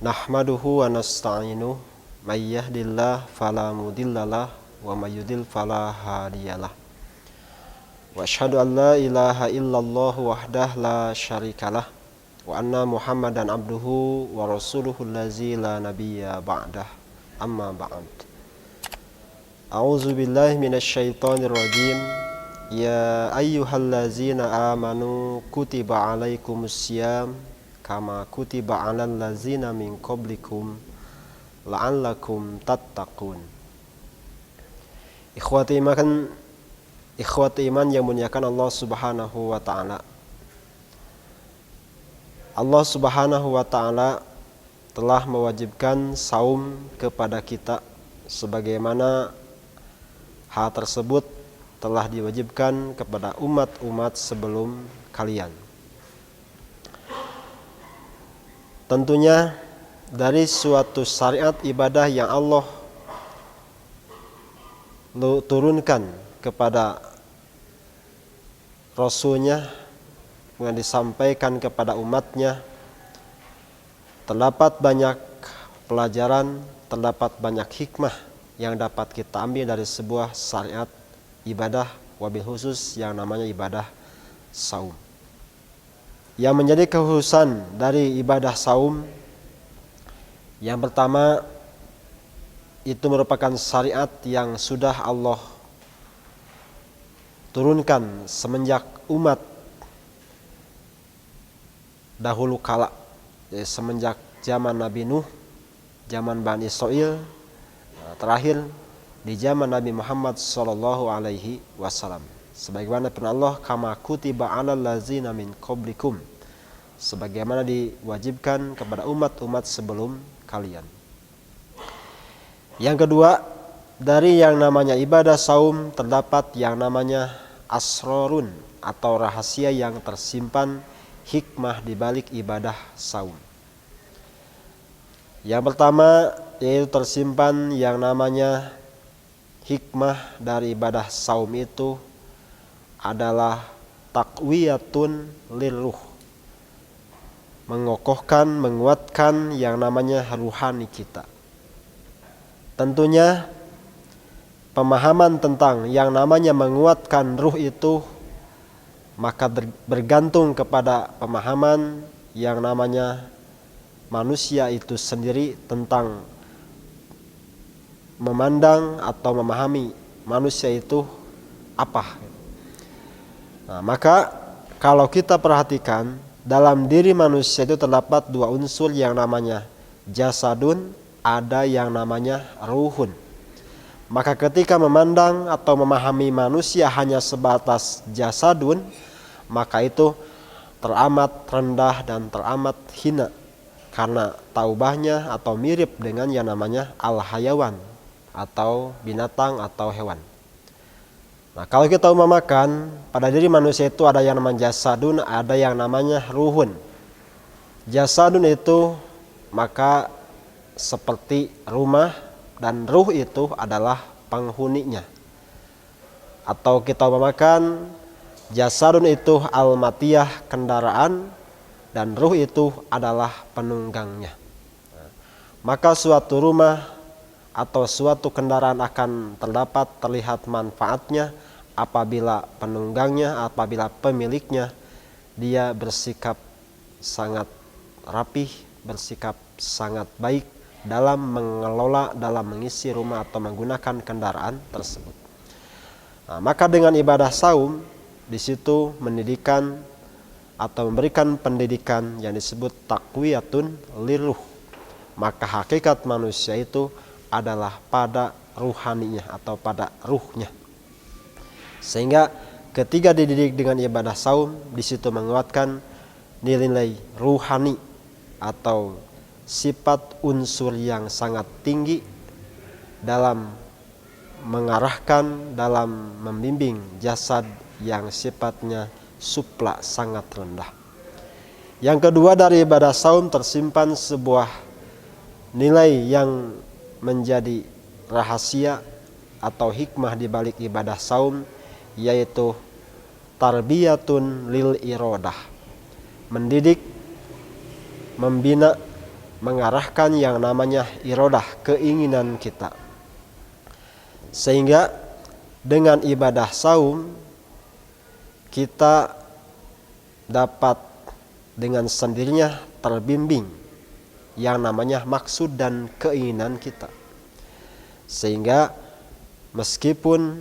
Nahmaduhu wa nasta'inuh may yahdihillahu fala mudhillalah wa may yudhlil fala hadiyalah. Wa asyhadu an la ilaha illallah wahdahu la syarikalah wa anna Muhammadan abduhu wa rasuluhu allazi la nabiyya ba'dah. Amma ba'd. A'udzu billahi minasyaitonir rajim. Ya ayyuhallazina amanu kutiba alaikumusiyam kama kutiba alal ladzina min qablikum la'allakum tattaqun. Ikhwati iman yang muliakan Allah Subhanahu wa taala. Allah Subhanahu wa taala telah mewajibkan saum kepada kita sebagaimana hal tersebut telah diwajibkan kepada umat-umat sebelum kalian. Tentunya dari suatu syariat ibadah yang Allah turunkan kepada Rasulnya yang disampaikan kepada umatnya, terdapat banyak pelajaran, terdapat banyak hikmah yang dapat kita ambil dari sebuah syariat ibadah, wabil khusus yang namanya ibadah saum. Yang menjadi kekhususan dari ibadah saum, yang pertama itu merupakan syariat yang sudah Allah turunkan semenjak umat dahulu kala, semenjak zaman Nabi Nuh, zaman Bani Israil, terakhir di zaman Nabi Muhammad sallallahu alaihi wasallam. Sebagaimana firman Allah, kama kutiba alal ladzina min qablikum, sebagaimana diwajibkan kepada umat-umat sebelum kalian. Yang kedua, dari yang namanya ibadah saum terdapat yang namanya asrorun atau rahasia yang tersimpan, hikmah di balik ibadah saum. Yang pertama yaitu tersimpan yang namanya hikmah dari ibadah saum itu adalah taqwiyatun lirruh, mengokohkan, menguatkan yang namanya ruhani kita. Tentunya pemahaman tentang yang namanya menguatkan ruh itu maka bergantung kepada pemahaman yang namanya manusia itu sendiri tentang memandang atau memahami manusia itu apa. Nah, maka kalau kita perhatikan dalam diri manusia itu terdapat dua unsur yang namanya jasadun, ada yang namanya ruhun. Maka ketika memandang atau memahami manusia hanya sebatas jasadun, maka itu teramat rendah dan teramat hina, karena taubahnya atau mirip dengan yang namanya al-hayawan atau binatang atau hewan. Nah, kalau kita umpamakan pada diri manusia itu ada yang namanya jasadun, ada yang namanya ruhun. Jasadun itu maka seperti rumah, dan ruh itu adalah penghuninya. Atau kita umpamakan jasadun itu al-matiyah, kendaraan, dan ruh itu adalah penunggangnya. Maka suatu rumah atau suatu kendaraan akan terlihat manfaatnya apabila penunggangnya, apabila pemiliknya dia bersikap sangat rapih, bersikap sangat baik dalam mengelola, dalam mengisi rumah atau menggunakan kendaraan tersebut. Nah, maka dengan ibadah saum di situ mendidikan atau memberikan pendidikan yang disebut taqwiyatun liruh. Maka hakikat manusia itu adalah pada ruhaninya atau pada ruhnya. Sehingga ketika dididik dengan ibadah saum, di situ menguatkan nilai ruhani atau sifat unsur yang sangat tinggi dalam mengarahkan, dalam membimbing jasad yang sifatnya supla, sangat rendah. Yang kedua, dari ibadah saum tersimpan sebuah nilai yang menjadi rahasia atau hikmah di balik ibadah saum, yaitu tarbiyatun lil iradah, mendidik, membina, mengarahkan yang namanya iradah, keinginan kita. Sehingga dengan ibadah saum kita dapat dengan sendirinya terbimbing yang namanya maksud dan keinginan kita. Sehingga meskipun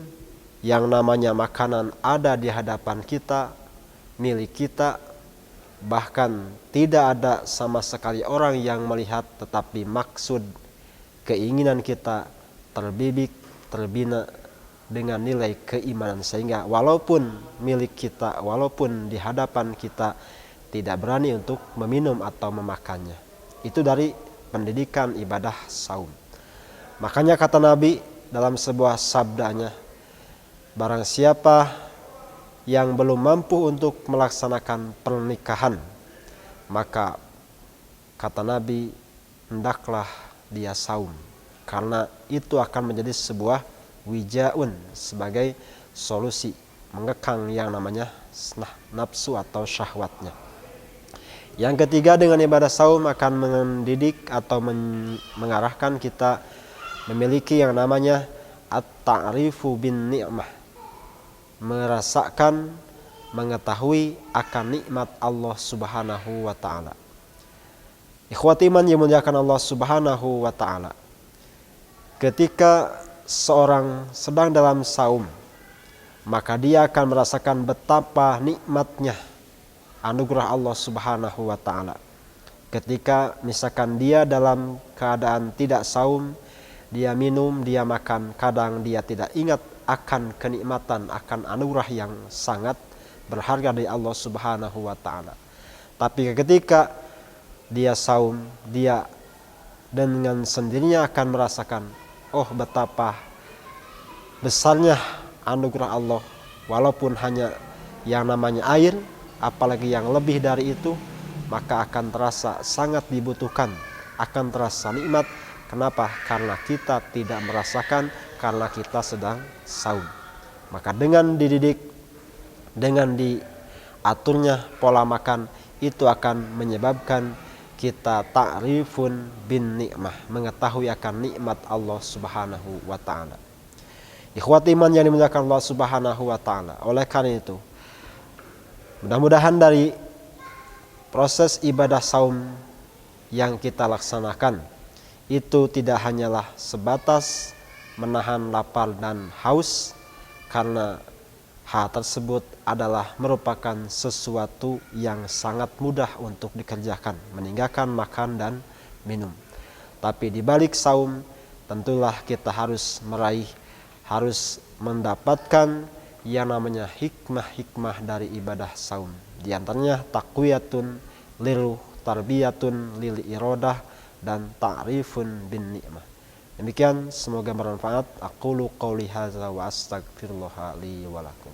yang namanya makanan ada di hadapan kita, milik kita, bahkan tidak ada sama sekali orang yang melihat, tetapi maksud keinginan kita terbibik, terbina dengan nilai keimanan, sehingga walaupun milik kita, walaupun di hadapan kita, tidak berani untuk meminum atau memakannya. Itu dari pendidikan ibadah saum. Makanya kata Nabi dalam sebuah sabdanya, barang siapa yang belum mampu untuk melaksanakan pernikahan, maka kata Nabi, hendaklah dia saum, karena itu akan menjadi sebuah wijaun, sebagai solusi mengekang yang namanya nafsu atau syahwatnya. Yang ketiga, dengan ibadah saum akan mendidik atau mengarahkan kita memiliki yang namanya at-ta'rifu bin ni'mah, merasakan, mengetahui akan nikmat Allah Subhanahu wa ta'ala. Ikhwati iman yang dimuliakan Allah Subhanahu wa ta'ala, ketika seorang sedang dalam saum, maka dia akan merasakan betapa nikmatnya anugerah Allah Subhanahu wa ta'ala. Ketika misalkan dia dalam keadaan tidak saum, dia minum, dia makan, kadang dia tidak ingat akan kenikmatan, akan anugerah yang sangat berharga dari Allah Subhanahu wa ta'ala. Tapi ketika dia saum, dia dengan sendirinya akan merasakan, oh betapa besarnya anugerah Allah, walaupun hanya yang namanya air, apalagi yang lebih dari itu, maka akan terasa sangat dibutuhkan, akan terasa nikmat. Kenapa? Karena kita tidak merasakan, karena kita sedang saum. Maka dengan dididik, dengan diaturnya pola makan, itu akan menyebabkan kita ta'rifun bin nikmah, mengetahui akan nikmat Allah Subhanahu wa ta'ala. Ikhwati iman yang dimuliakan Allah Subhanahu wa ta'ala, oleh karena itu, mudah-mudahan dari proses ibadah saum yang kita laksanakan itu tidak hanyalah sebatas menahan lapar dan haus, karena hal tersebut adalah merupakan sesuatu yang sangat mudah untuk dikerjakan, meninggalkan makan dan minum. Tapi di balik saum tentulah kita harus meraih, harus mendapatkan yang namanya hikmah-hikmah dari ibadah saum. Di antaranya taqwiyatun lil tarbiyatun lil iradah dan ta'rifun bin ni'mah. Demikian, semoga bermanfaat. Aqulu qouli hadza wa astaghfirullah li wa lakum.